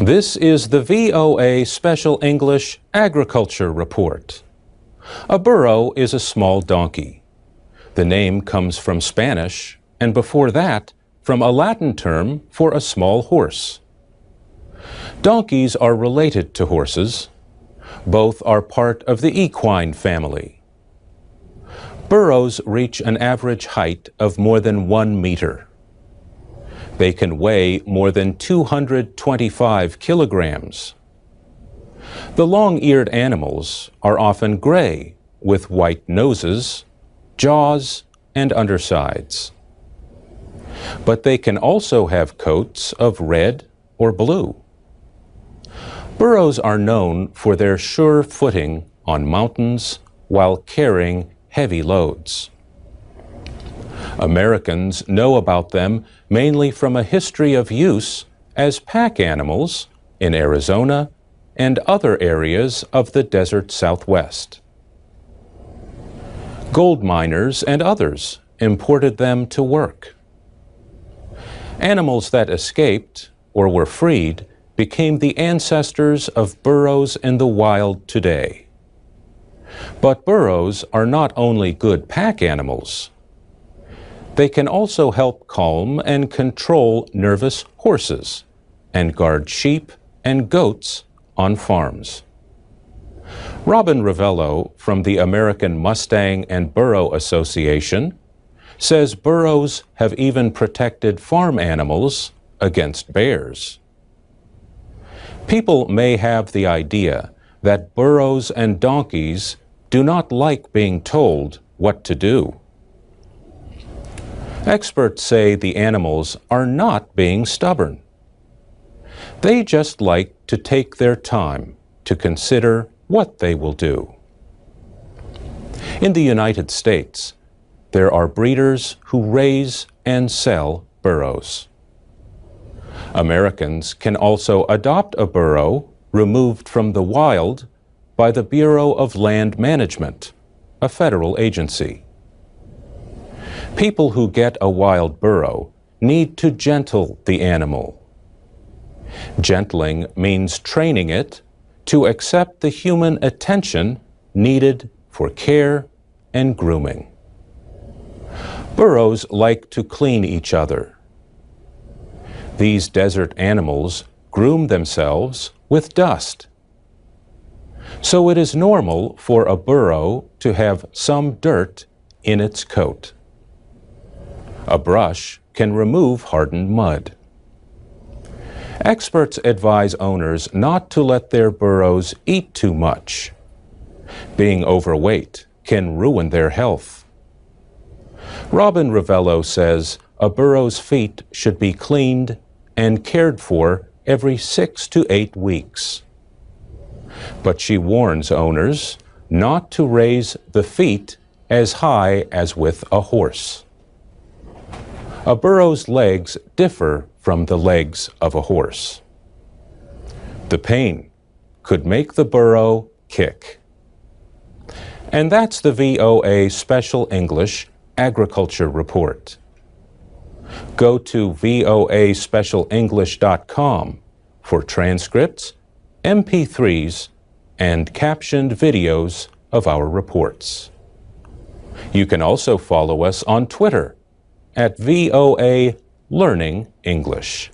This is the VOA Special English Agriculture Report. A burro is a small donkey. The name comes from Spanish, and before that, from a Latin term for a small horse. Donkeys are related to horses. Both are part of the equine family. Burros reach an average height of more than 1 meter. They can weigh more than 225 kilograms. The long-eared animals are often gray with white noses, jaws, and undersides. But they can also have coats of red or blue. Burros are known for their sure footing on mountains while carrying heavy loads. Americans know about them mainly from a history of use as pack animals in Arizona and other areas of the desert Southwest. Gold miners and others imported them to work. Animals that escaped or were freed became the ancestors of burros in the wild today. But burros are not only good pack animals. They can also help calm and control nervous horses and guard sheep and goats on farms. Robin Ravello from the American Mustang and Burro Association says burros have even protected farm animals against bears. People may have the idea that burros and donkeys do not like being told what to do. Experts say the animals are not being stubborn. They just like to take their time to consider what they will do. In the United States, there are breeders who raise and sell burros. Americans can also adopt a burro removed from the wild by the Bureau of Land Management, a federal agency. People who get a wild burro need to gentle the animal. Gentling means training it to accept the human attention needed for care and grooming. Burros like to clean each other. These desert animals groom themselves with dust. So it is normal for a burro to have some dirt in its coat. A brush can remove hardened mud. Experts advise owners not to let their burros eat too much. Being overweight can ruin their health. Robin Ravello says a burro's feet should be cleaned and cared for every 6 to 8 weeks. But she warns owners not to raise the feet as high as with a horse. A burro's legs differ from the legs of a horse. The pain could make the burro kick. And that's the VOA Special English Agriculture Report. Go to voaspecialenglish.com for transcripts, MP3s, and captioned videos of our reports. You can also follow us on Twitter at VOA Learning English.